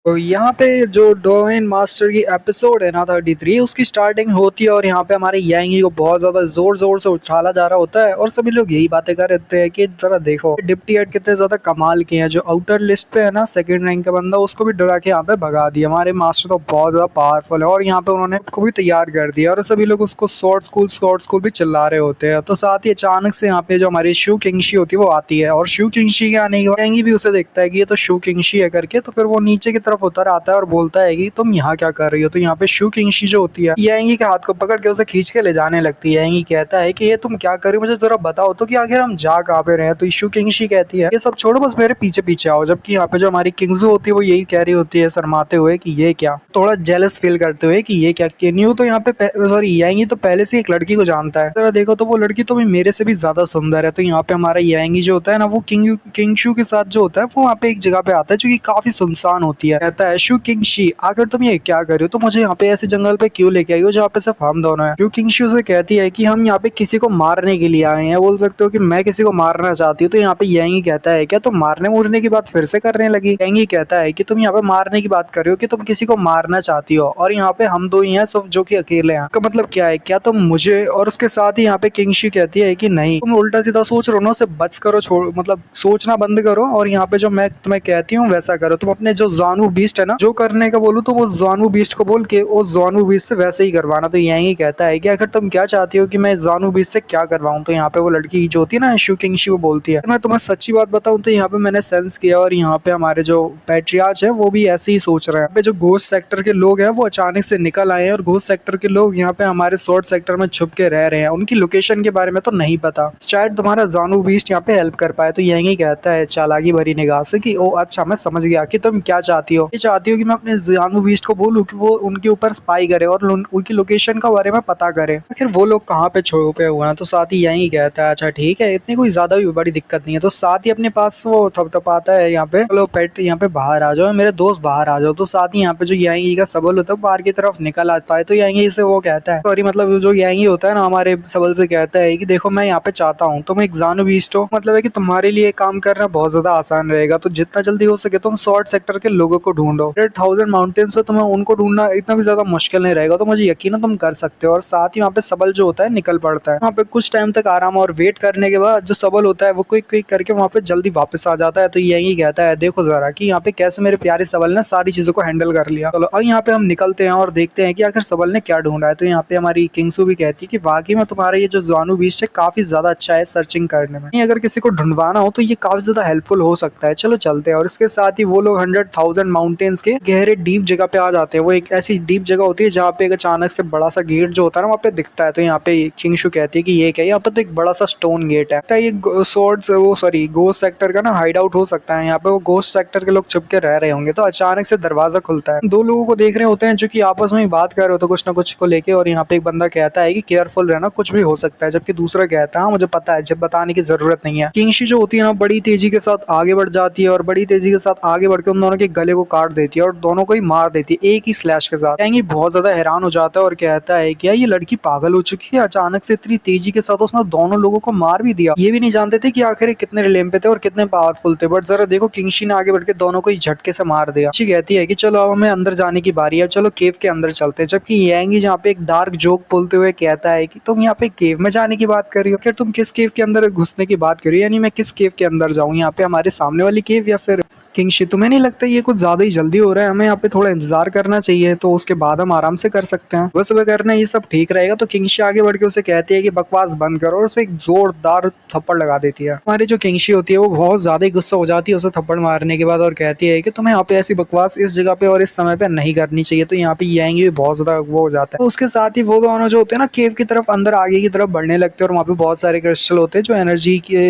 तो यहाँ पे जो डोमेन मास्टर की एपिसोड है ना 33 उसकी स्टार्टिंग होती है और यहाँ पे हमारे यांगी को बहुत ज्यादा जोर जोर से उछाला जा रहा होता है और सभी लोग यही बातें कर रहे हैं कि जरा देखो डिप्टी हेड कितने ज्यादा कमाल के हैं। जो आउटर लिस्ट पे है ना सेकंड रैंक का बंदा उसको भी डरा के यहाँ पे भगा दिया। हमारे मास्टर तो बहुत ज्यादा पावरफुल है और यहाँ पे उन्होंने को भी तैयार कर दिया और सभी लोग उसको शॉर्ट स्कूल भी चिल्ला रहे होते हैं। तो साथ ही अचानक से यहाँ पे जो हमारी शू किंगशी होती है वो आती है और शू किंगशी के आने के बाद यांगी भी उसे देखता है कि ये तो शू किंगशी है करके। तो फिर वो नीचे की तरफ उतर आता है और बोलता है कि तुम यहाँ क्या कर रही हो। तो यहाँ पे शू किंगशी जो होती है यांगी के हाथ को पकड़ के उसे खींच के ले जाने लगती है। यांगी कहता है कि ये तुम क्या कर रही हो, मुझे जरा बताओ तो कि आखिर हम जा कहाँ पे रहे हैं। तो शू किंगशी कहती है ये सब छोड़ो, बस मेरे पीछे पीछे आओ। जबकि यहाँ पे जो हमारी किंगजू होती है वो यही कह रही होती है शर्माते हुए कि ये क्या, थोड़ा जेलस फील करते हुए कि ये क्या। केन्यू तो यहाँ पे सॉरी यांगी तो पहले से एक लड़की को जानता है। जरा देखो तो वो लड़की तो मेरे से भी ज्यादा सुंदर है। तो यहाँ पे हमारा यांगी जो होता है ना वो किंगशू के साथ जो होता है वो वहाँ पे एक जगह पे आता है जो कि काफी सुनसान होती है। कहता है शू किंगशी आखिर तुम ये क्या कर रहे हो, तो मुझे यहाँ पे ऐसे जंगल पे क्यों लेके आई हो जहाँ पे सिर्फ हम दोनों हैं। शू किंगशू से कहती है कि हम यहाँ पे किसी को मारने के लिए आए हैं। बोल सकते हो कि मैं किसी को मारना चाहती हूँ। तो यहाँ पे यांगी कहता है क्या तुम मारने मुरने की बात फिर से करने लगी। यांगी कहता है कि तुम यहाँ पे मारने की बात कर रहे हो कि तुम किसी को मारना चाहती हो और यहाँ पे हम दो ही हैं जो कि अकेले हैं। का मतलब क्या है, क्या तुम मुझे। और उसके साथ ही यहाँ पे किंगशी कहती है कि नहीं तुम उल्टा सीधा सोच रहे हो ना, उससे बच करो, छोड़ मतलब सोचना बंद करो और यहाँ पे जो मैं तुम्हें कहती हूँ वैसा करो। तुम अपने जो जानू बीस्ट है ना जो करने का बोलूँ तो वो जानू बीस्ट को बोल के वो जानू बीस्ट से वैसे ही करवाना। तो यही कहता है कि अगर तुम क्या चाहती हो कि मैं जानू बीस्ट से क्या करवाऊँ। तो यहाँ पे वो लड़की जो होती है ना शू किंगशी वो बोलती है मैं तुम्हें सच्ची बात बताऊँ तो यहाँ पे मैंने सेंस किया और यहाँ पे हमारे जो पैट्रियार्च है वो भी ऐसे ही सोच रहे हैं। जो घोस्ट सेक्टर के लोग हैं वो अचानक से निकल आए हैं और घोस्ट सेक्टर के लोग यहाँ पे हमारे शॉर्ट सेक्टर में छुप के रह रहे हैं। उनकी लोकेशन के बारे में तो नहीं पता, शायद तुम्हारा जानू बीस्ट यहाँ पे हेल्प कर पाए। तो यही कहता है चालाकी भरी निगाह से कि ओ अच्छा मैं समझ गया कि तुम क्या चाहती हो। ये चाहती हो कि मैं अपने जानू बीस्ट को बोलूं कि वो उनके ऊपर स्पाई करे और उनकी लोकेशन का बारे में पता करे आखिर वो लोग कहाँ पे छुपे हुए हैं। तो साथ ही यही कहता है अच्छा ठीक है, इतनी कोई ज्यादा भी बड़ी दिक्कत नहीं है। तो साथ ही अपने पास वो थपथपाता है यहाँ पे, चलो पेट यहाँ पे बाहर आ जाओ, मेरे दोस्त बाहर आ जाओ। तो साथ ही यहाँ पे जो यांगी का सबल होता है बाहर की तरफ निकल आता है। तो यांगी से वो कहता है सॉरी मतलब जो यांगी होता है ना हमारे सबल से कहता है कि देखो मैं यहाँ पे चाहता हूँ तुम एक जानू बीस्ट हो, मतलब है कि तुम्हारे लिए काम करना बहुत ज्यादा आसान रहेगा। तो जितना जल्दी हो सके तुम शॉर्ट सेक्टर के लोगों को ढूंढो। 1000 माउंटेन्स पे तुम्हें उनको ढूंढना इतना भी ज्यादा मुश्किल नहीं रहेगा। तो मुझे यकीन है तुम कर सकते हो। और साथ ही वहाँ पे सबल जो होता है निकल पड़ता है। वहाँ पे कुछ टाइम तक आराम और वेट करने के बाद जो सबल होता है वो क्विक क्विक करके वहाँ पे जल्दी वापस आ जाता है। तो यही कहता है देखो जरा कि यहाँ पे कैसे मेरे प्यारे सबल ने सारी चीजों को हैंडल कर लिया। चलो अब यहाँ पे हम निकलते हैं और देखते हैं कि आखिर सबल ने क्या ढूंढा है। तो यहाँ पे हमारी किंगसू भी कहती है कि वाकई में तुम्हारा ये जो जानू बीस्ट है काफी ज्यादा अच्छा है सर्चिंग करने में। अगर किसी को ढूंढवाना हो तो ये काफी ज्यादा हेल्पफुल हो सकता है। चलो चलते हैं। और इसके साथ ही वो लोग 100,000 माउंटेन्स के गहरे डीप जगह पे आ जाते हैं। वो एक ऐसी डीप जगह होती है जहाँ पे एक अचानक से बड़ा सा गेट जो होता है ना वहाँ पे दिखता है। तो यहाँ पे किंगशू कहती है कि ये क्या है, यहाँ पे तो एक बड़ा सा स्टोन गेट है। ये स्वॉर्ड्स वो सॉरी घोस्ट सेक्टर का ना हाइड आउट हो सकता है। यहाँ पे वो घोस्ट सेक्टर के लोग छुप के रह रहे होंगे। तो अचानक से दरवाजा खुलता है, दो लोगों को देख रहे होते हैं जो कि आपस में बात कर रहे होते कुछ ना कुछ को लेके। और यहाँ पे एक बंदा कहता है कि केयरफुल रहना कुछ भी हो सकता है, जबकि दूसरा कहता है हाँ मुझे पता है, जब बताने की जरूरत नहीं है। किंगशी जो होती है ना बड़ी तेजी के साथ आगे बढ़ जाती है और बड़ी तेजी के साथ आगे बढ़ के उन दोनों के गले को काट देती है और दोनों को ही मार देती है एक ही स्लैश के साथ। यांगी बहुत ज्यादा हैरान हो जाता है और कहता है क्या ये लड़की पागल हो चुकी है, अचानक से इतनी तेजी के साथ उसने दोनों लोगों को मार भी दिया। ये भी नहीं जानते थे कि आखिर कितने रिलेम पे थे और कितने पावरफुल थे। बट जरा देखो किंगशी ने आगे बढ़ के दोनों को ही झटके से मार दिया। शी कहती है कि चलो अब हमें अंदर जाने की बारी है, चलो केव के अंदर चलते हैं। जबकि यांगी जहाँ पे एक डार्क जोक बोलते हुए कहता है कि तुम यहाँ पे केव में जाने की बात कर रही हो, फिर तुम किस केव के अंदर घुसने की बात कर रही हो, यानी मैं किस केव के अंदर जाऊँ, यहाँ पे हमारे सामने वाली केव या फिर किंगशी। तुम्हें नहीं लगता ये कुछ ज्यादा ही जल्दी हो रहा है, हमें यहाँ पे थोड़ा इंतजार करना चाहिए, तो उसके बाद हम आराम से कर सकते हैं, बस वह करना ये सब ठीक रहेगा। तो किंगशी आगे बढ़ के उसे कहती है कि बकवास बंद करो और उसे एक जोरदार थप्पड़ लगा देती है। हमारी जो किंगशी होती है वो बहुत ज्यादा ही गुस्सा हो जाती है उसे थप्पड़ मारने के बाद और कहती है कि तुम्हें यहाँ पे ऐसी बकवास इस जगह पे और इस समय पे नहीं करनी चाहिए। तो यहाँ पे आएंगे भी बहुत ज्यादा वो हो जाता है। तो उसके साथ ही वो दोनों जो होते हैं ना केव की तरफ अंदर आगे की तरफ बढ़ने लगते हैं और वहाँ पे बहुत सारे क्रिस्टल होते हैं जो एनर्जी के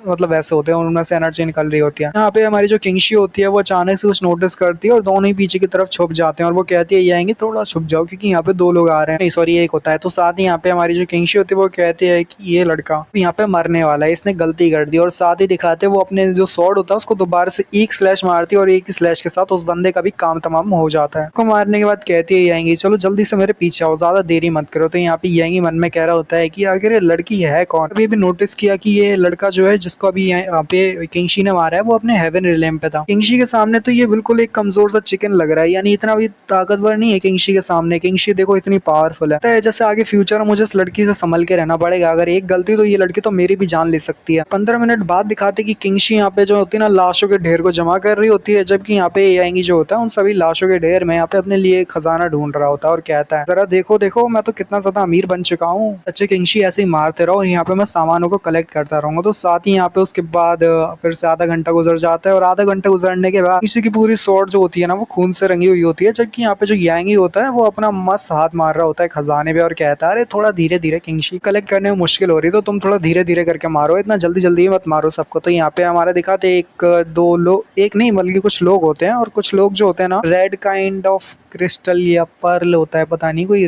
मतलब वैसे होते हैं और उनमें से एनर्जी निकल रही होती है। यहाँ पे हमारी जो किंगशी होती है वो अचानक से कुछ नोटिस करती है और दोनों ही पीछे की तरफ छुप जाते हैं और वो कहती है ये आएंगे थोड़ा छुप जाओ क्योंकि यहाँ पे दो लोग आ रहे हैं, नहीं सॉरी एक होता है। तो साथ ही यहाँ पे हमारी जो किंगशी होती है वो कहती है कि ये लड़का यहाँ पे मरने वाला है, इसने गलती कर दी। और साथ ही दिखाते हैं वो अपने जो स्वॉर्ड होता है उसको दोबारा से एक स्लैश मारती है और एक ही स्लैश के साथ उस बंदे का भी काम तमाम हो जाता है। उसको मारने के बाद कहती है ये आएंगी चलो जल्दी से मेरे पीछे आओ, ज्यादा देरी मत करो। तो यहाँ पे यही मन में कह रहा होता है कि आखिर ये लड़की है कौन। अभी भी नोटिस किया कि ये लड़का जो है जिसको अभी यहाँ पे किंगशी ने मारा है वो अपने हेवन रिलेम पे था। किंगशी के सामने तो ये बिल्कुल एक कमजोर सा चिकन लग रहा है, यानी इतना भी ताकतवर नहीं है किंगशी के सामने। किंगशी देखो इतनी पावरफुल है। तो जैसे आगे फ्यूचर में मुझे इस लड़की से संभल के रहना पड़ेगा, अगर एक गलती तो ये लड़की तो मेरी भी जान ले सकती है। 15 मिनट बाद दिखाते कि किंगशी यहाँ पे जो होती है ना लाशों के ढेर को जमा कर रही होती है, जबकि यहाँ पे यांगी जो होता है उन सभी लाशों के ढेर में यहाँ पे अपने लिए खजाना ढूंढ रहा होता है और कहता है जरा देखो देखो मैं तो कितना ज्यादा अमीर बन चुका हूँ। अच्छे किंगशी ऐसे ही मारते रहो और यहाँ पे मैं सामानों को कलेक्ट करता रहूंगा। तो साथ ही यहाँ पे उसके बाद फिर से आधा घंटा गुजर जाता है और आधा घंटा गुजरने के बाद किसी की पूरी स्वॉर्ड जो होती है ना वो खून से रंगी हुई होती है, जबकि यहाँ पे जो यांगी होता है वो अपना मस्त हाथ मार रहा होता है खजाने पे और कहता है अरे थोड़ा धीरे धीरे किंगशी, कलेक्ट करने में मुश्किल हो रही है तो तुम थोड़ा धीरे धीरे करके मारो, इतना जल्दी जल्दी मत मारो सबको। तो यहाँ पे हमारा दिखाते एक दो लोग, एक नहीं बल्कि कुछ लोग होते हैं और कुछ लोग जो होते हैं ना रेड काइंड ऑफ क्रिस्टल या पर्ल होता है, पता नहीं कोई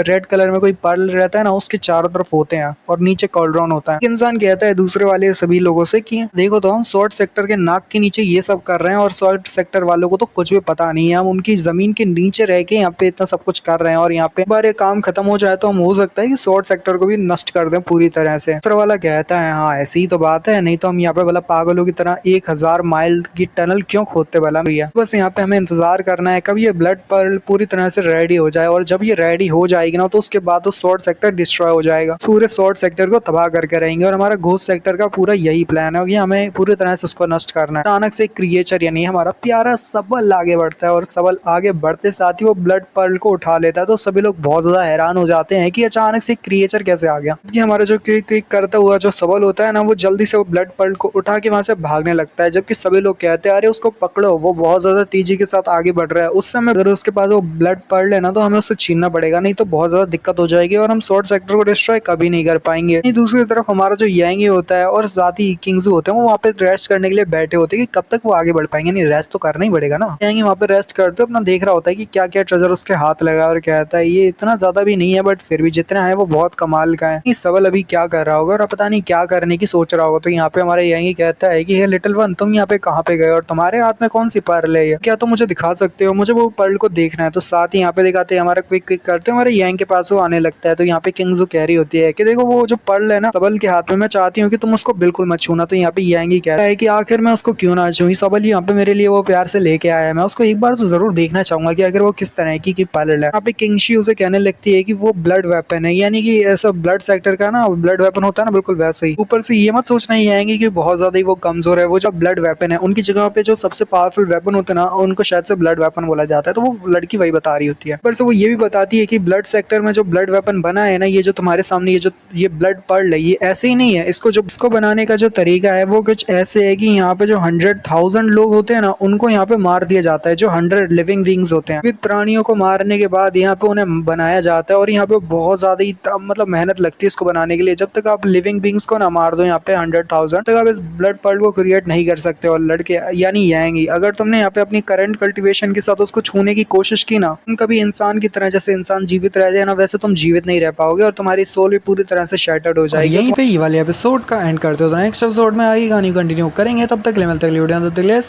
रेड कलर में कोई पर्ल रहता है ना उसके चारों तरफ होते हैं और नीचे कॉल्ड्रॉन होता है। इंसान कहता है दूसरे वाले सभी लोगों से कि देखो तो हम शॉर्ट सेक्टर के नाक के नीचे ये सब कर रहे हैं और शॉर्ट सेक्टर वालों को तो कुछ भी पता नहीं है, हम उनकी जमीन के नीचे रह के यहाँ पे इतना सब कुछ कर रहे हैं और यहाँ पे बार काम खत्म हो जाए तो हम हो सकता है कि शॉर्ट सेक्टर को भी नष्ट कर दें पूरी तरह से। दूसरा वाला कहता है हाँ ऐसी ही तो बात है, नहीं तो हम यहाँ पे भला पागलों की तरह 1000 माइल की टनल क्यों खोदते भला भैया, बस यहाँ पे हमें इंतजार करना है कब ये ब्लड पर्ल पूरी तरह से रेडी हो जाए और जब ये रेडी हो जाएगी ना तो उसके बाद तो शॉर्ट सेक्टर डिस्ट्रॉय हो जाएगा, पूरे शॉर्ट सेक्टर को तबाह करके रहेंगे और हमारा घोस्ट सेक्टर का पूरा यही प्लान है कि हमें पूरी तरह से उसको नष्ट करना है। अचानक से क्रिएचर यानी हमारा प्यारा सबल आगे बढ़ता है और सबल आगे बढ़ते साथ ही वो ब्लड पर्ल को उठा लेता है। तो सभी लोग बहुत ज्यादा हैरान हो जाते हैं कि अचानक से क्रिएचर कैसे आ गया, क्योंकि हमारा जो क्विक करता हुआ जो सबल होता है ना वो जल्दी से वो ब्लड पर्ल को उठा के वहां से भागने लगता है, जबकि सभी लोग कहते हैं अरे उसको पकड़ो वो बहुत ज्यादा तेजी के साथ आगे बढ़ रहा है। उस समय अगर उसके पास वो ब्लड पर्ल है ना तो हमें उससे छीनना पड़ेगा, नहीं तो बहुत ज्यादा दिक्कत हो जाएगी और हम शॉर्ट सेक्टर को डिस्ट्रॉय कभी नहीं कर पाएंगे। दूसरी तरफ हमारा जो यांगी होता है और साथ ही किंग्सू होते हैं वो वहाँ पे रेस्ट करने के लिए बैठे होते हैं कि कब तक वो आगे बढ़ पाएंगे, नहीं रेस्ट तो करना ही पड़ेगा ना। यांगी वहाँ पे रेस्ट करते अपना देख रहा होता है कि क्या क्या ट्रेजर उसके हाथ लगा और कहता है ये इतना ज्यादा भी नहीं है बट फिर भी जितना है वो बहुत कमाल का है। सबल अभी क्या कर रहा होगा और पता नहीं क्या करने की सोच रहा होगा। तो यहाँ पे हमारे यांगी कहता है कि हे लिटिल वन तुम यहाँ पे कहाँ पे गए और तुम्हारे हाथ में कौन सी पर्ल है, क्या तुम मुझे दिखा सकते हो, मुझे वो पर्ल को देखना है। तो साथ ही यहाँ पे दिखाते हैं हमारा क्विक क्विक करते हमारे यांग के पास वो आने लगता है। तो यहाँ पे किंग्सू कह रही होती है कि देखो वो जो पर्ल है ना सबल के हाथ में, मैं चाहती हूँ कि तुम उसको बिल्कुल मत छूना। तो यहाँ पे यांगी कहता है कि आखिर मैं उसको क्यों ना छूं, सबल यहाँ पे मेरे लिए वो प्यार से लेके आया है, मैं उसको एक बार तो जरूर देखना चाहूंगा कि अगर वो किस तरह की पर्ल है। यहाँ पे किंगशी उसे कहने लगती है कि वो ब्लड वेपन है, यानी कि ऐसा ब्लड सेक्टर का ना ब्लड वेपन होता है ना बिल्कुल वैसे ही। ऊपर से ये मत सोचना ही आएंगे कि बहुत ज्यादा ही वो कमजोर है, वो जो ब्लड वेपन है उनकी जगह पे जो सबसे पावरफुल वेपन होते हैं ना उनको शायद से ब्लड वेपन बोला जाता है। तो वो लड़की वही बता रही होती है, पर से वो ये भी बताती है कि ब्लड सेक्टर में जो ब्लड वेपन बना है ना ये जो तुम्हारे सामने ये ब्लड पर्ल है ये ऐसे ही नहीं है, इसको बनाने का जो तरीका है वो कुछ ऐसे है कि यहाँ पे जो 100,000 लोग होते हैं ना उनको यहाँ पे मार दिया जाता है, जो 100 लिविंग बींग्स होते हैं। विद प्राणियों को मारने के बाद यहाँ पे उन्हें बनाया जाता है और यहाँ पे बहुत ज्यादा ही मतलब मेहनत लगती है इसको बनाने के लिए। जब तक आप लिविंग बींग्स को ना मार दो यहाँ पे 100,000 तक आप इस ब्लड पर्ल को क्रिएट नहीं कर सकते। और लड़के यानी यांगी अगर तुमने यहाँ पे अपनी करंट कल्टीवेशन के साथ उसको छूने की कोशिश की ना, तुम कभी इंसान की तरह जैसे इंसान जीवित रह जाए ना वैसे तुम जीवित नहीं रह पाओगे और तुम्हारी सोल भी पूरी तरह से शैटर्ड हो जाएगी। यहीं पे ये वाले एपिसोड का एंड करते हो, तो नेक्स्ट एपिसोड में आगे कहानी कंटिन्यू करेंगे। तब तक ले मिलते हैं वीडियो, तब तक ले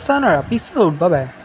पीस आउट, बाय बाय।